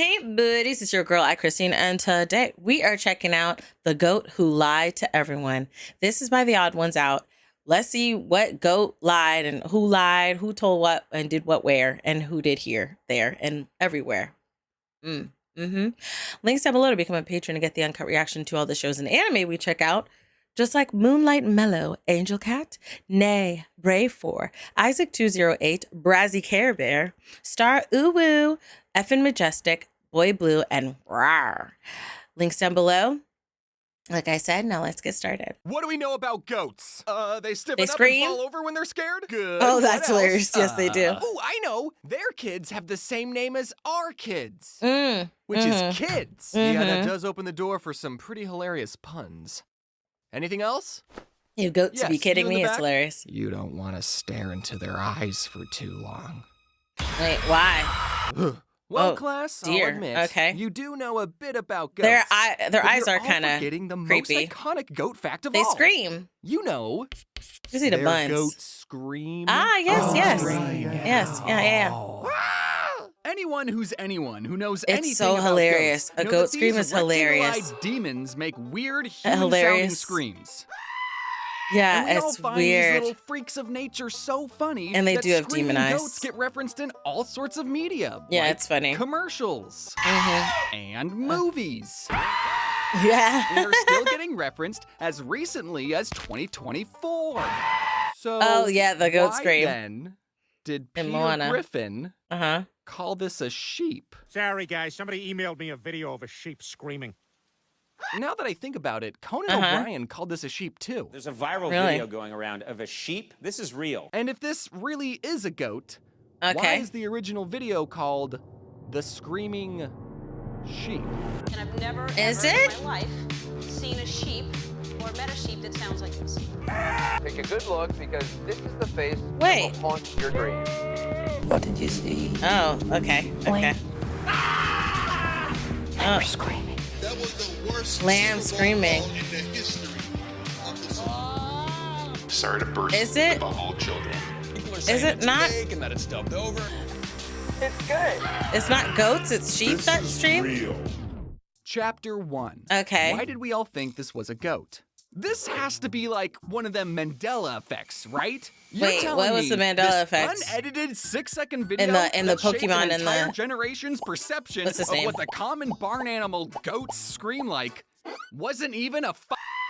Hey buddies, it's your girl AyChristene, and today we are checking out The Goat Who Lied to Everyone. This is by TheOdd1sOut. Let's see what goat lied and who told what, and did what where, and who did here, there, and everywhere. Links down below to become a patron and get the uncut reaction to all the shows and anime we check out. Just like Moonlight Mellow, Angel Cat, Nay, Brave 4, Isaac208, Brazzy Care Bear, Star Uwu, Effin' Majestic, Boy Blue, and Rawr. Links down below. Like I said, now let's get started. What do we know about goats? They stiffen up scream? and fall over when they're scared? Good. Oh, that's hilarious. Yes, they do. Oh, I know. Their kids have the same name as our kids. Which Mm-hmm. is kids. Yeah, that does open the door for some pretty hilarious puns. Anything else? You goat to be Yes, kidding you in me. the It's back? hilarious. You don't want to stare into their eyes for too long. Wait, why? Well, Oh, class, dear. I'll admit, Okay. you do know a bit about goats. Their but eyes you're are all kind of forgetting the creepy. most iconic goat fact of They all. scream. You know, Just eat a their buns. goats scream. Ah, yes, yes. Right. Yes, yeah. Ah! Anyone who knows It's anything so about hilarious. goats A know goat that scream these is hilarious. rectangle-eyed demons make weird human-sounding Hilarious. screams. Yeah, And we all it's find weird. these little freaks of nature so funny. And they that do have screaming demon eyes. goats get referenced in all sorts of media. Yeah, like it's funny. commercials and movies. Yeah. And they're still getting referenced as recently as 2024. So Oh, yeah, the goat why scream. then did In Peter Moana. Griffin Uh-huh. call this a sheep? Sorry, guys. Somebody emailed me a video of a sheep screaming. Now that I think about it, Conan O'Brien called this a sheep too. There's a viral Really? video going around of a sheep. This is real. And if this really is a goat, why Okay. is the original video called The Screaming Sheep? And I've never, Is ever it? in my life seen a sheep or met a sheep that sounds like this. Take a good look because this is the face Wait. that will haunt your dreams. What did you see? Oh, okay. Okay. Oh, Screaming. That was the worst Lamb Super Bowl screaming. in the history of the Super Bowl. Sorry to burst Is it? the bubble, children. Is it not? And that it's dubbed over. It's not goats, it's sheep that stream? Chapter 1. Okay. Why did we all think this was a goat? This has to be like one of them Mandela effects, right? Wait, telling what was me the Mandela this effect? Unedited 6-second video In the that shaped Pokemon an and the- entire generation's perception What's his of name? what the common barn animal goats scream like wasn't even a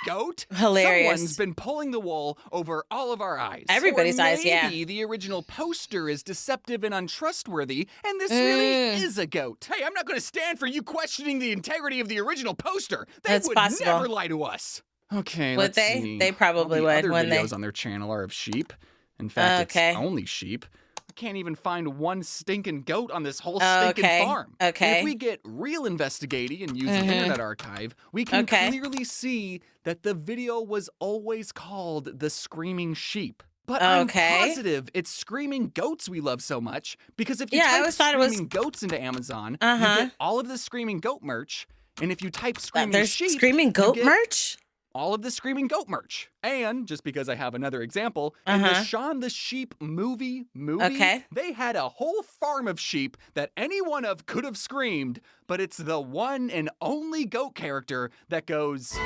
goat? Hilarious. Someone's been pulling the wool over all of our eyes. Everybody's Or eyes, yeah. maybe the original poster is deceptive and untrustworthy, and this really is a goat. Hey, I'm not going to stand for you questioning the integrity of the original poster. They That's would possible. never lie to us. Okay, Would let's they? see. They probably All the would, Other wouldn't videos they? on their channel are of sheep. In fact, Okay. it's only sheep. I can't even find one stinking goat on this whole stinking Okay. farm. Okay. And if we get real investigating and use the Internet Archive, we can Okay. clearly see that the video was always called The Screaming Sheep. But Okay. I'm positive it's screaming goats we love so much because if you Yeah, I type always thought it was- screaming goats into Amazon, you Uh-huh. get all of the screaming goat merch. And if you type screaming There's sheep, screaming you goat get merch? all of the screaming goat merch. And just because I have another example, in the Shaun the Sheep movie, Okay. they had a whole farm of sheep that any one of could have screamed, but it's the one and only goat character that goes.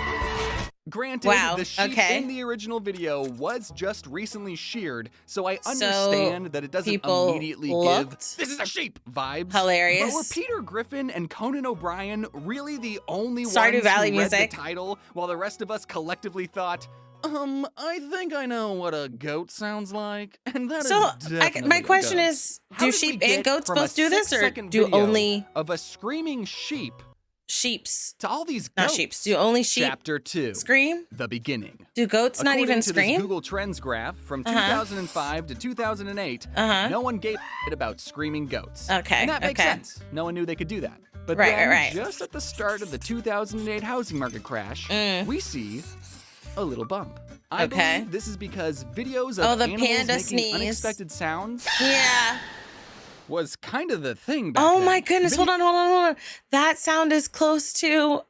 Granted, Wow, the sheep okay. in the original video was just recently sheared, so I So understand that it doesn't people immediately give looked "this is a sheep" vibes. hilarious. But were Peter Griffin and Conan O'Brien really the only Stardew ones Valley who read music. the title, while the rest of us collectively thought, I think I know what a goat sounds like, and that is So, definitely my a question goat. is, How do did we sheep get and goats from a both do this, or 6-second do video only of a screaming sheep sheeps? to all these Not goats? sheeps. Do only sheep Chapter 2. scream? The beginning. Do goats not According even to scream? this Google Trends graph from 2005 to 2008, no one gave a shit about screaming goats. Okay, And that makes okay. sense. No one knew they could do that. But Right, then, right. just at the start of the 2008 housing market crash, we see a little bump. I Okay. believe this is because videos of Oh, the animals panda making sneeze. unexpected sounds Yeah. was kind of the thing back Oh then. my goodness. Hold on. That sound is close to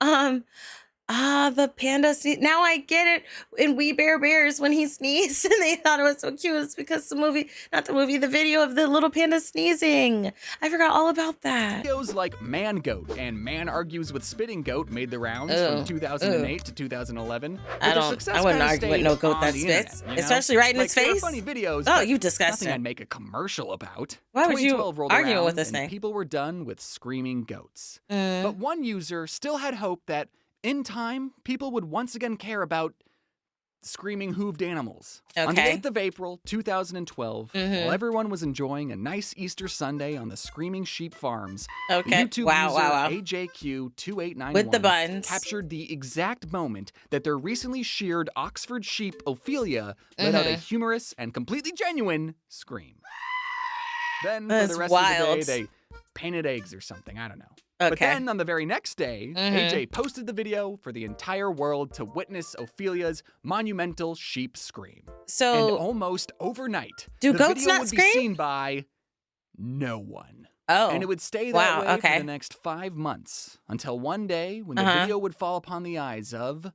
The panda sneeze. Now I get it. In We Bare Bears, when he sneezed and they thought it was so cute, it's because the video of the little panda sneezing. I forgot all about that. Videos like Man Goat and Man Argues with Spitting Goat made the rounds from 2008 to 2011. I wouldn't argue with no goat that spits, especially right in its face. Funny videos. Oh, you disgusting. Nothing I'd make a commercial about. Why would you 2012 rolled argue around with this and thing? people were done with screaming goats. But one user still had hope that in time, people would once again care about screaming hooved animals. On the 8th of April, 2012, while everyone was enjoying a nice Easter Sunday on the Screaming Sheep Farms, the YouTube user AJQ2891 with the buns captured the exact moment that their recently sheared Oxford sheep Ophelia let out a humorous and completely genuine scream. Then, for the rest of the day, they painted eggs or something. I don't know. But then on the very next day, AJ posted the video for the entire world to witness Ophelia's monumental sheep scream. So, and almost overnight, do the goats video not would scream? be seen by no one. Oh. And it would stay that way for the next 5 months, until one day when the video would fall upon the eyes of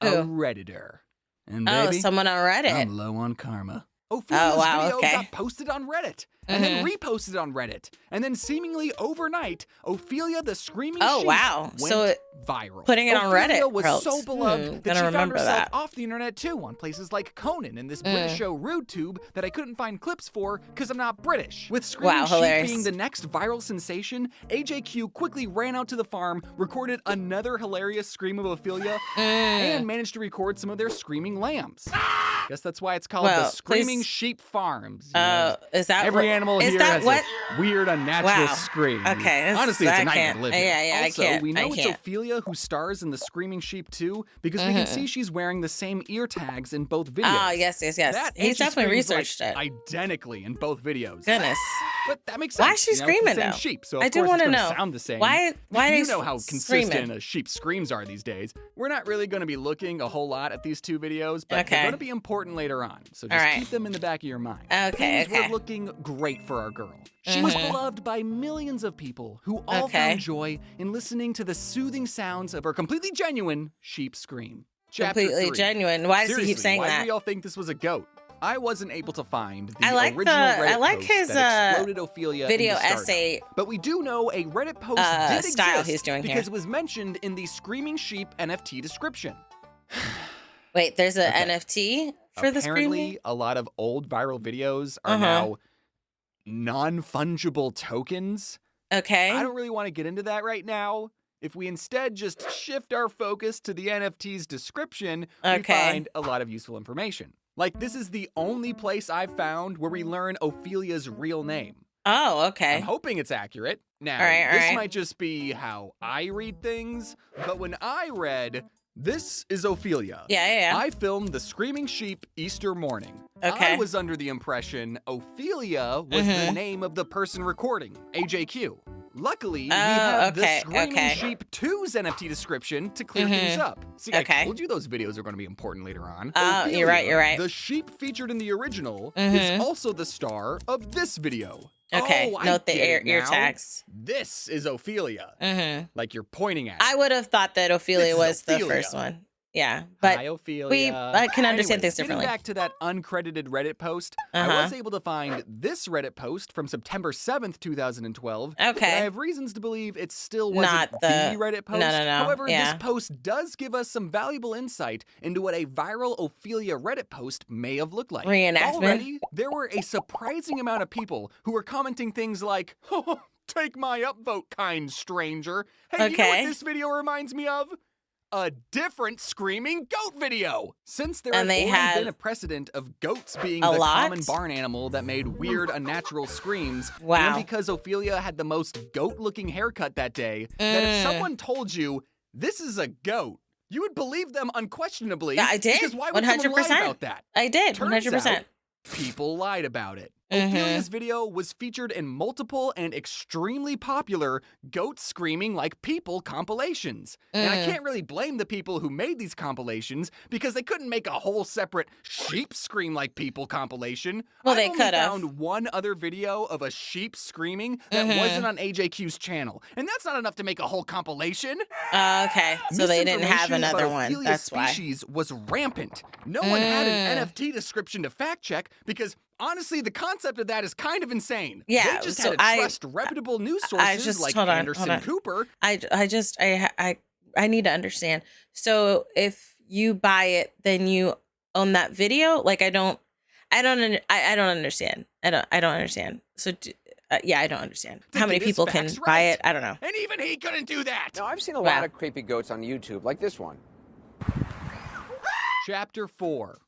a Redditor. And baby, someone on Reddit. I'm low on karma. Ophelia's video got posted on Reddit, and then reposted on Reddit, and then seemingly overnight, Ophelia the Screaming Sheep went so viral. Putting it on Reddit Ophelia was so beloved that she found herself that. off the internet too, on places like Conan and this British show RudeTube that I couldn't find clips for because I'm not British. With Screaming Sheep being the next viral sensation, AJQ quickly ran out to the farm, recorded another hilarious scream of Ophelia, and managed to record some of their screaming lambs. Guess that's why it's called the Screaming Sheep Farms. Is that every animal here has a weird, unnatural scream? Okay, honestly, it's a nightmare to live in. Also, I can't. We know it's Ophelia who stars in the Screaming Sheep too, because we can see she's wearing the same ear tags in both videos. Oh, yes. He's definitely researched it identically in both videos. Goodness. But that makes sense. Why is she screaming though? Sheep, so I do want to know. Sound the same. Why you know how consistent a sheep's screams are these days. We're not really going to be looking a whole lot at these two videos, but they're going to be important later on. So just keep them in the back of your mind. Things were looking great for our girl. She was beloved by millions of people who all found joy in listening to the soothing sounds of her completely genuine sheep scream. Completely genuine. Why does he keep saying that? Why do y'all think this was a goat? I wasn't able to find the original Reddit post his that exploded Ophelia video in the essay. But we do know a Reddit post did exist he's doing because it was mentioned in the Screaming Sheep NFT description. Wait, there's an NFT for the screaming? Apparently, a lot of old viral videos are now non-fungible tokens. Okay. I don't really want to get into that right now. If we instead just shift our focus to the NFT's description, we find a lot of useful information. Like, this is the only place I've found where we learn Ophelia's real name. Oh, okay. I'm hoping it's accurate. Now, this might just be how I read things, but when I read, this is Ophelia. I filmed the Screaming Sheep Easter morning. I was under the impression Ophelia was the name of the person recording, AJQ. Luckily, we have the Screaming Sheep 2's NFT description to clear things up. See, I told you those videos are going to be important later on. Ophelia, you're right. The sheep featured in the original is also the star of this video. Note the ear tags. This is Ophelia. Like you're pointing at. I would have thought that Ophelia was the first one. Yeah, but Hi, Ophelia. I can understand things differently. Getting back to that uncredited Reddit post, I was able to find this Reddit post from September 7th, 2012. I have reasons to believe it still wasn't the Reddit post. No. However, this post does give us some valuable insight into what a viral Ophelia Reddit post may have looked like. Reenactment. Already, there were a surprising amount of people who were commenting things like, "Oh, take my upvote, kind stranger. Hey, you know what this video reminds me of? A different screaming goat video. Since there had already been a precedent of goats being the common barn animal that made weird, unnatural screams, and because Ophelia had the most goat-looking haircut that day, that if someone told you, this is a goat, you would believe them unquestionably. Yeah, I did. Because why would someone lie about that? I did, Turns 100%. out, people lied about it. Ophelia's video was featured in multiple and extremely popular goat screaming like people compilations. And I can't really blame the people who made these compilations because they couldn't make a whole separate sheep scream like people compilation. Well, they I've only could have. found one other video of a sheep screaming that wasn't on AJQ's channel. And that's not enough to make a whole compilation. Okay, so they didn't have Misinformation another about one. Ophelia's That's why. species was rampant. No one had an NFT description to fact check because honestly, the concept of that is kind of insane. Yeah, they just so had to trust reputable news sources like Anderson Cooper. I need to understand. So if you buy it, then you own that video? Like I don't understand. I don't understand. So yeah, I don't understand. How many people can buy it? I don't know. And even he couldn't do that. Now, I've seen a lot of creepy goats on YouTube, like this one. Chapter 4.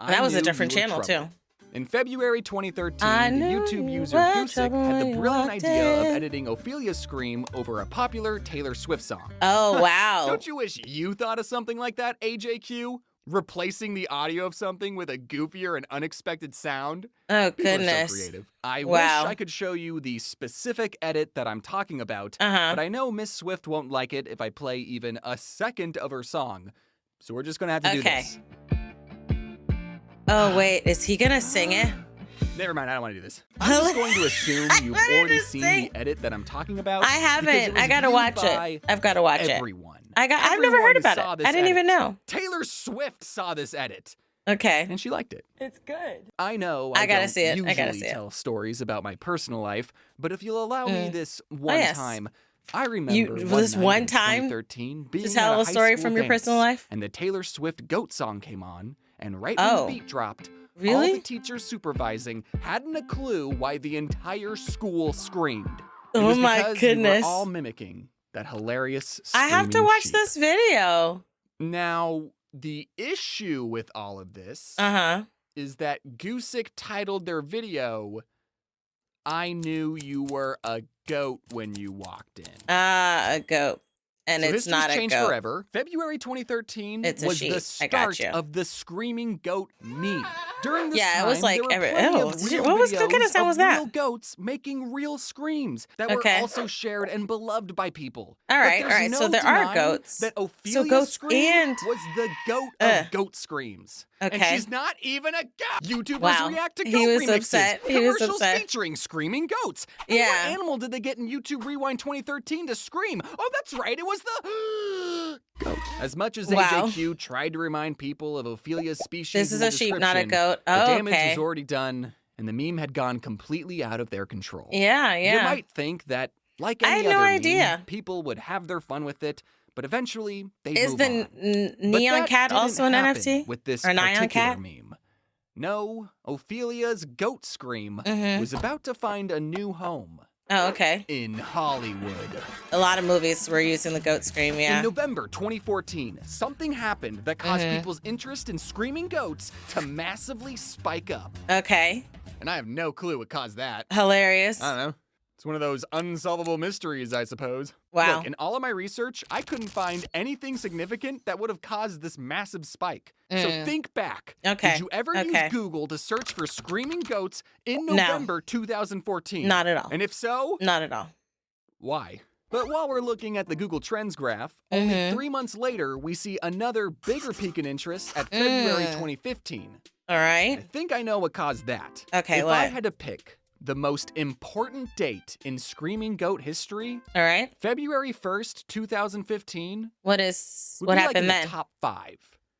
That was a different channel too. In February 2013, the YouTube user Gusick had the brilliant idea of editing Ophelia's scream over a popular Taylor Swift song. Oh, wow. Don't you wish you thought of something like that, AJQ? Replacing the audio of something with a goofier and unexpected sound? Oh, People are goodness. so creative. I wish I could show you the specific edit that I'm talking about, but I know Miss Swift won't like it if I play even a second of her song. So we're just going to have to do this. Oh, wait. Is he going to sing it? Never mind. I don't want to do this. I'm just going to assume you've already seen the edit that I'm talking about. I haven't. I got to watch it. I've got to watch everyone. it. I've never heard about it. I didn't even know. Taylor Swift saw this edit. Okay. And she liked it. It's good. I know I gotta don't see it. I gotta usually see it. tell stories about my personal life, but if you'll allow me this one time, I remember this one time 2013 being to tell a story from your personal life, and the Taylor Swift goat song came on, and right when the beat dropped, all the teachers supervising hadn't a clue why the entire school screamed. It was because we were all mimicking that hilarious screaming I have to watch sheep. this video. Now, the issue with all of this is that Gusick titled their video, "I knew you were a goat when you walked in." A goat. And so it's not a changed goat. Forever. February 2013 was sheep. the start of the screaming goat meme. During this time, it was like there were plenty of real what kind of sound was that? real goats making real screams that were also shared and beloved by people. All right. No So there are denying goats. That Ophelia's goats scream was the goat of goat screams. Okay. And she's not even a goat. YouTubers Wow. react to goat He was remixes. upset. He was Commercials upset. featuring screaming goats. And what animal did they get in YouTube Rewind 2013 to scream? Oh, that's right. It was the goat. As much as AJQ tried to remind people of Ophelia's species, this is a sheep, not a goat. The damage was already done, and the meme had gone completely out of their control. Yeah. You might think that, like any other meme, people would have their fun with it, but eventually they move on. Is the neon cat also an NFT? With this or neon particular cat? meme. No, Ophelia's goat scream was about to find a new home. Oh, okay. In Hollywood. A lot of movies were using the goat scream, In November 2014, something happened that caused people's interest in screaming goats to massively spike up. Okay. And I have no clue what caused that. Hilarious. I don't know. It's one of those unsolvable mysteries, I suppose. Wow. Look, in all of my research, I couldn't find anything significant that would have caused this massive spike. So think back. Okay. Did you ever use Google to search for screaming goats in November 2014? Not at all. And if so? Not at all. Why? But while we're looking at the Google Trends graph, only 3 months later, we see another bigger peak in interest at February 2015. All right. I think I know what caused that. Okay, if what? I had to pick the most important date in screaming goat history, all right, February 1st, 2015. What happened happened in then? The top 5.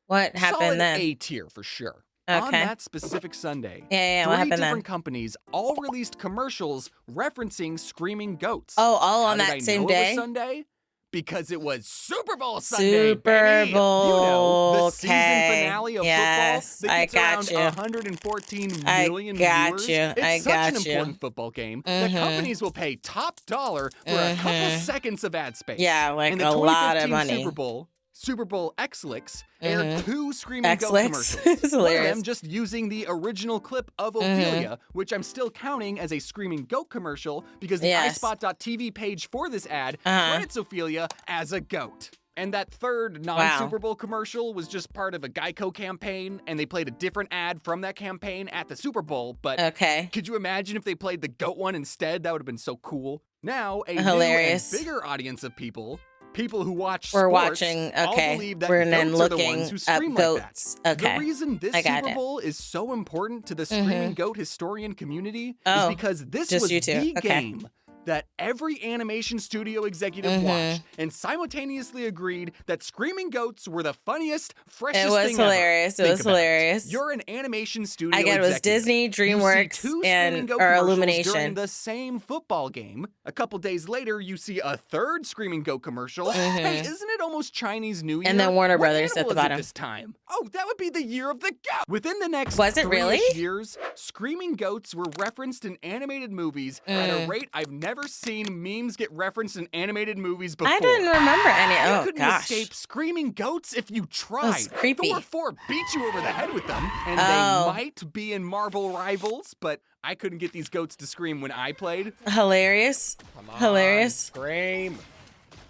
What happened Solid then? A tier for sure. Okay. On that specific Sunday, Yeah, what three happened different then? companies all released commercials referencing screaming goats. Oh, all on How did that I same know day? It was Sunday? Because it was Super Bowl Sunday, Super baby. Bowl. You know, the season finale of Yes, football that I gets got around you. 114 I million got viewers. you. It's I such got an you. important football game that companies will pay top dollar for a couple seconds of ad space. Yeah, like In the a lot of 2015 money. Super Bowl Xlix aired 2 screaming goat Xlix? commercials. It's One of hilarious. them just using the original clip of Ophelia, which I'm still counting as a screaming goat commercial because the Yes. iSpot.tv page for this ad credits Ophelia as a goat. And that third non-Super Bowl commercial was just part of a Geico campaign, and they played a different ad from that campaign at the Super Bowl. But could you imagine if they played the GOAT one instead? That would have been so cool. Now, a new and bigger audience of people who watch sports, all believe that goats are the ones who scream like that. The reason this Super Bowl is so important to the Screaming Goat historian community is because this was the game that every animation studio executive watched and simultaneously agreed that Screaming Goats were the funniest, freshest thing ever. It was hilarious. You're an animation studio executive. It was Disney, DreamWorks, and or Illumination. During the same football game. A couple days later, you see a third Screaming Goat commercial. Hey, isn't it almost Chinese New Year? And then Warner Brothers at the bottom. This time? Oh, that would be the year of the goat. Within the next 3 years, Screaming Goats were referenced in animated movies at a rate I've never seen memes get referenced in animated movies before. I didn't remember any. You couldn't escape Screaming Goats if you tried. Creepy. Thor 4 beat you over the head with them, and they might be in Marvel Rivals, but I couldn't get these goats to scream when I played. Hilarious. Hilarious. Scream.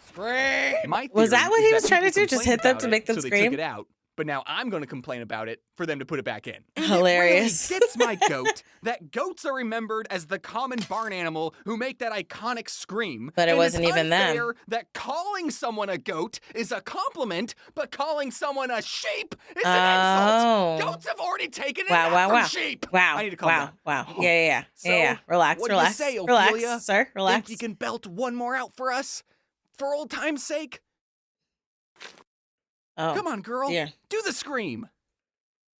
Scream. Was that what he was trying to do? Just hit them to make them scream? They took it out. But now I'm going to complain about it for them to put it back in. Hilarious. It really gets my goat that goats are remembered as the common barn animal who make that iconic scream. But it wasn't even them. That calling someone a goat is a compliment, but calling someone a sheep is an insult. Goats have already taken it from sheep. I need to calm down. Yeah. Relax, what relax. Do you say, relax, Ophelia? sir. Relax. Think you can belt one more out for us? For old time's sake? Come on, girl. Yeah. Do the scream.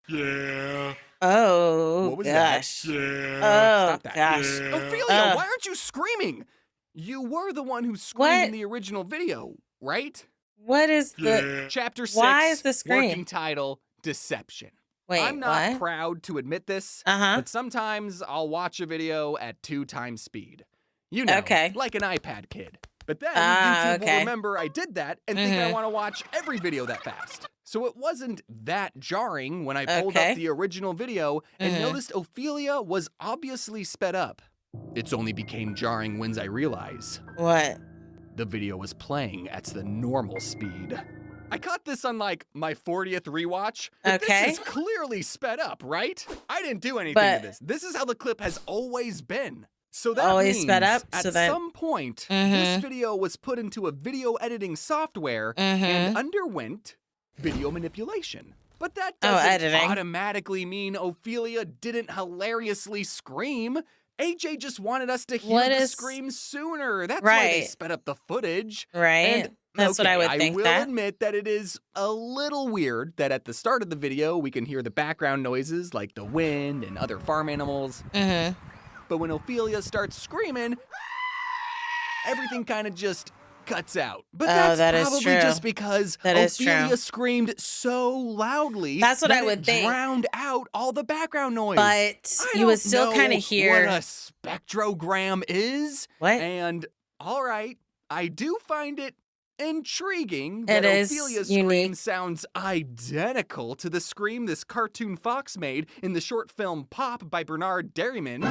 Yeah. Oh, what was gosh. That? Yeah. Oh, Stop that. gosh. Ophelia, why aren't you screaming? You were the one who screamed in the original video, right? What is the... Chapter 6, why is the scream? Working title, Deception. Wait, I'm not proud to admit this, but sometimes I'll watch a video at 2 times speed. You know, like an iPad kid. But then YouTube will remember I did that and think I want to watch every video that fast. So it wasn't that jarring when I pulled up the original video and noticed Ophelia was obviously sped up. It's only became jarring when I realized. What? The video was playing at the normal speed. I caught this on like my 40th rewatch, but this is clearly sped up, right? I didn't do anything to this. This is how the clip has always been. So that means sped up, at some point, this video was put into a video editing software and underwent video manipulation. But that doesn't automatically mean Ophelia didn't hilariously scream. AJ just wanted us to hear the scream sooner. That's why they sped up the footage. And, that's what I would think. I will admit that it is a little weird that at the start of the video, we can hear the background noises like the wind and other farm animals. But when Ophelia starts screaming, everything kind of just cuts out. But that's probably just because Ophelia screamed so loudly that I would think drowned out all the background noise. But you would still kind of hear what a spectrogram is. And all right, I do find it intriguing that Ophelia's scream sounds identical to the scream this cartoon fox made in the short film Pop by Bernard Derriman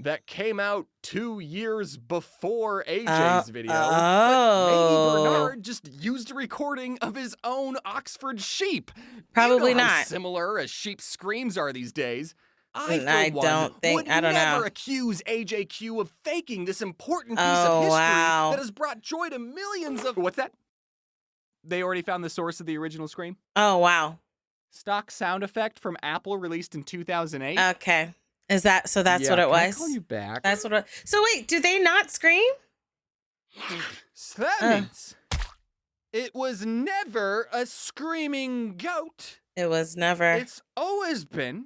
that came out 2 years before AJ's video. But maybe Bernard just used a recording of his own Oxford sheep. Probably you know how not. similar as sheep screams are these days. I would never accuse AJQ of faking this important piece of history that has brought joy to millions of... What's that? They already found the source of the original scream? Oh, wow. Stock sound effect from Apple released in 2008. Okay. Is that... So that's what it was? I'll call you back. That's what it... So wait, do they not scream? So that means it was never a screaming goat. It was never... It's always been...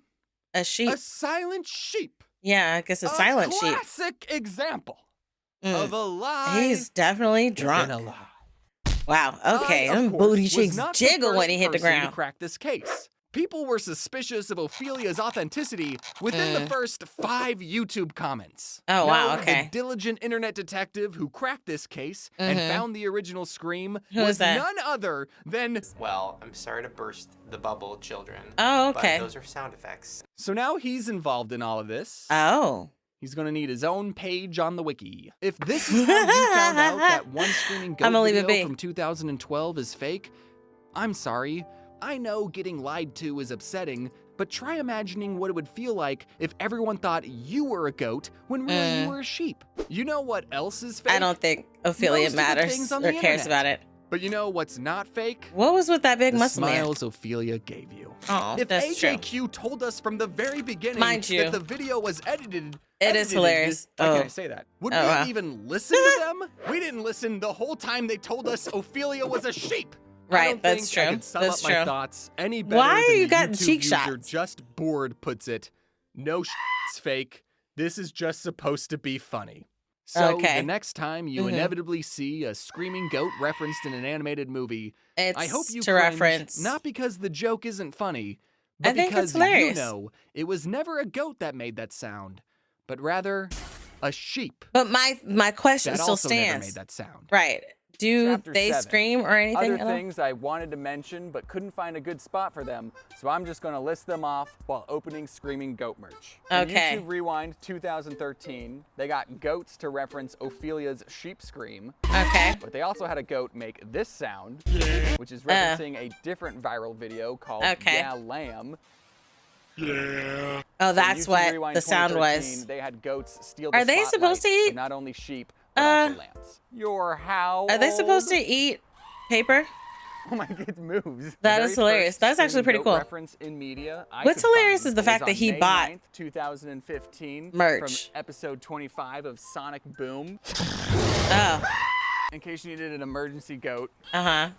a sheep. A silent sheep. Yeah, I guess a silent sheep. A classic example of a lie. He's definitely drunk. Wow. Okay. Them booty cheeks jiggle when he hit the ground. To crack this case. People were suspicious of Ophelia's authenticity within the first 5 YouTube comments. Oh, wow, okay. The diligent internet detective who cracked this case and found the original scream was none other than... Well, I'm sorry to burst the bubble, children. Oh, okay. But those are sound effects. So now he's involved in all of this. Oh. He's going to need his own page on the wiki. If this is how you found out that one screaming goat I'm gonna leave it video be. from 2012 is fake? I'm sorry. I know getting lied to is upsetting, but try imagining what it would feel like if everyone thought you were a goat when really you were a sheep. You know what else is fake? I don't think Ophelia Most of the matters things on or the cares internet. about it. But you know what's not fake? What was with that big The muscle man? smiles Ophelia gave you. Oh, If that's true. AJQ told us from the very beginning Mind you, that the video was edited, it is hilarious. Why Oh. can't I say that? Would Oh, we wow. even listen to them? We didn't listen the whole time they told us Ophelia was a sheep. I Right, don't that's think I true. could sum That's up my true. thoughts any better Why than you the got YouTube cheek user shots? Just Bored puts it. No shit's fake. This is just supposed to be funny. So Okay. the next time you inevitably see a screaming goat referenced in an animated movie, It's I hope you to cringe, reference. not because the joke isn't funny, but I think it's because hilarious. you know it was never a goat that made that sound, but rather a sheep But my question that still also never stands. made that sound. Right. Do Chapter they 7. scream or anything? Other things I wanted to mention but couldn't find a good spot for them, so I'm just going to list them off while opening Screaming Goat merch. Okay. In YouTube Rewind 2013, they got goats to reference Ophelia's sheep scream, Okay. but they also had a goat make this sound, which is referencing a different viral video called Okay. Yeah Lamb. Oh, that's In YouTube what Rewind the sound 2013, was. They had goats steal the Are they supposed to spotlight eat? of not only sheep, but also lambs. You're how Are they supposed old? to eat paper? Oh my god, it moves. That The is very hilarious. first That's actually screaming pretty goat cool. Reference in media I What's could hilarious find is the fact on that he May bought 9th, 2015 merch. from episode 25 of Sonic Boom. Oh. In case you needed an emergency goat. Uh-huh.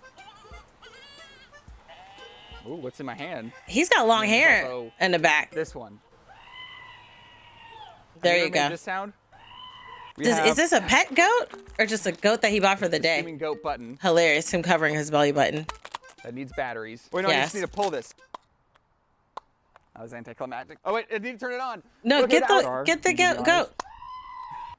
Ooh, what's in my hand? He's got long And hair also in the back. This one. There Have you ever made go. This sound? We Is have this a pet goat or just a goat that he bought for the the day? Screaming Goat button Hilarious, him covering his belly button. that needs batteries. Wait, no, you Yes. just need to pull this. That was anticlimactic. Oh wait, I need to turn it on. No, Look get at the that. get the To be honest. goat.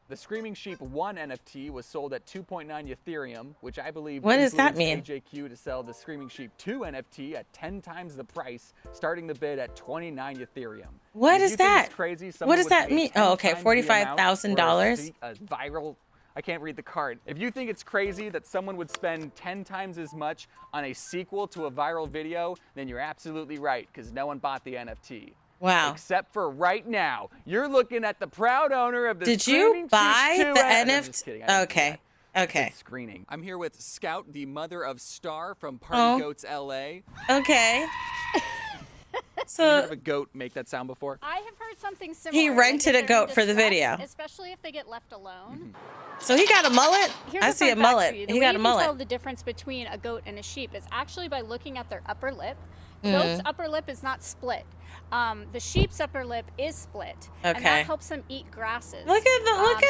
The Screaming Sheep 1 NFT was sold at 2.9 Ethereum, which I believe What does that influenced mean? AJQ to sell the Screaming Sheep 2 NFT at 10 times the price, starting the bid at 29 Ethereum. What If is you think that? it's crazy, What someone does would that pay mean? 10 Oh, okay, times the amount $45,000? for a viral. I can't read the card. If you think it's crazy that someone would spend 10 times as much on a sequel to a viral video, then you're absolutely right, because no one bought the NFT. Wow. Except for right now. You're looking at the proud owner of the Did Screaming you Sheep buy 2 the I'm just NFT? kidding, I didn't do Okay. that. Okay. It's screening. I'm here with Scout, the mother of Star from Party Oh. Goats LA. Okay. Have you heard of So a goat make that sound before? I have heard something similar. he like rented if a they're in goat for the distress, video. especially if they get left alone. So he got a mullet? Here's I a see a fun fact mullet. for you. The He way got a you can tell mullet. the difference between a goat and a sheep is actually by looking at their upper lip. Mm-hmm. Goat's upper lip is not split. The sheep's upper lip is split, and Okay. that helps them eat grasses. Look at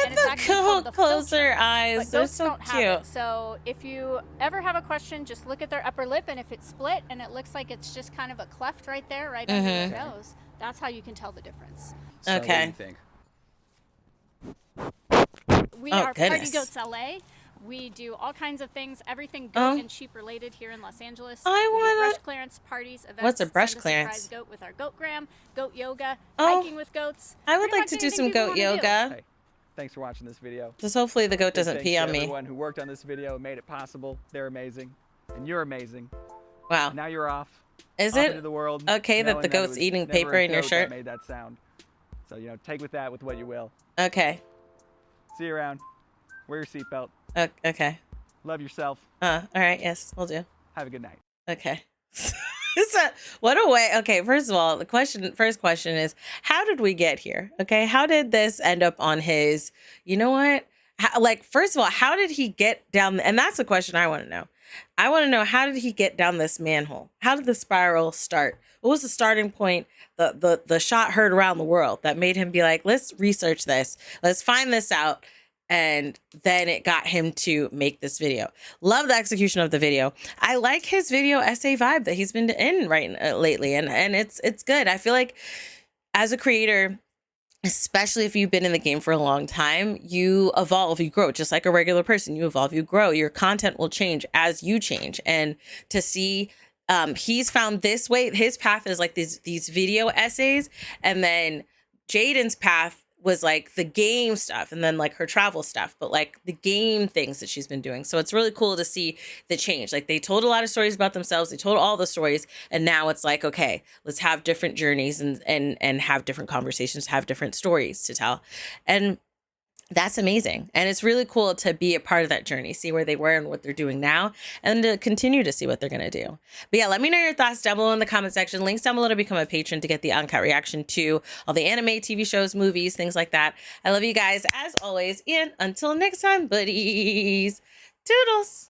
and it's actually called the close their filter. eyes. But They're goats so don't have cute. it. So if you ever have a question, just look at their upper lip, and if it's split and it looks like it's just kind of a cleft right there, right under Mm-hmm. their nose, that's how you can tell the difference. So what do Okay. you think? We Oh, are Party goodness. Goats LA. We do all kinds of things, everything Oh. goat and sheep related here in Los Angeles. I We do wanna- brush clearance parties, events. What's a brush send clearance? surprise goat with our goatgram, goat yoga, Oh. hiking with goats. I would pretty like much to do anything some people goat wanna do. yoga. Hey, thanks for watching this video. Just hopefully the goat Big doesn't thanks pee to on me. everyone who worked on this video and made it possible. They're amazing. And you're amazing. Wow. Now you're off. Is off it into the world, okay that knowing the it goat's was eating never paper a in your goat shirt? that made that sound. So, take with that with what you will. Okay. See you around. Wear your seatbelt. Okay. Love yourself. All right. Yes, we'll do. Have a good night. Okay. So, what a way. Okay, first of all, first question is, how did we get here? Okay, how did this end up on his, you know what? First of all, how did he get down? And that's the question I want to know. I want to know, how did he get down this manhole? How did the spiral start? What was the starting point? The shot heard around the world that made him be like, let's research this. Let's find this out. And then it got him to make this video. Love the execution of the video. I like his video essay vibe that he's been in lately, and it's good. I feel like as a creator, especially if you've been in the game for a long time, you evolve, you grow, just like a regular person. You evolve, you grow. Your content will change as you change. And to see he's found this way, his path is like these video essays, and then Jaden's path was like the game stuff and then like her travel stuff, but like the game things that she's been doing. So it's really cool to see the change. Like they told a lot of stories about themselves. They told all the stories. And now it's like, okay, let's have different journeys and have different conversations, have different stories to tell. And that's amazing. And it's really cool to be a part of that journey, see where they were and what they're doing now, and to continue to see what they're going to do. But yeah, let me know your thoughts down below in the comment section. Links down below to become a patron to get the uncut reaction to all the anime, TV shows, movies, things like that. I love you guys as always. And until next time, buddies, toodles.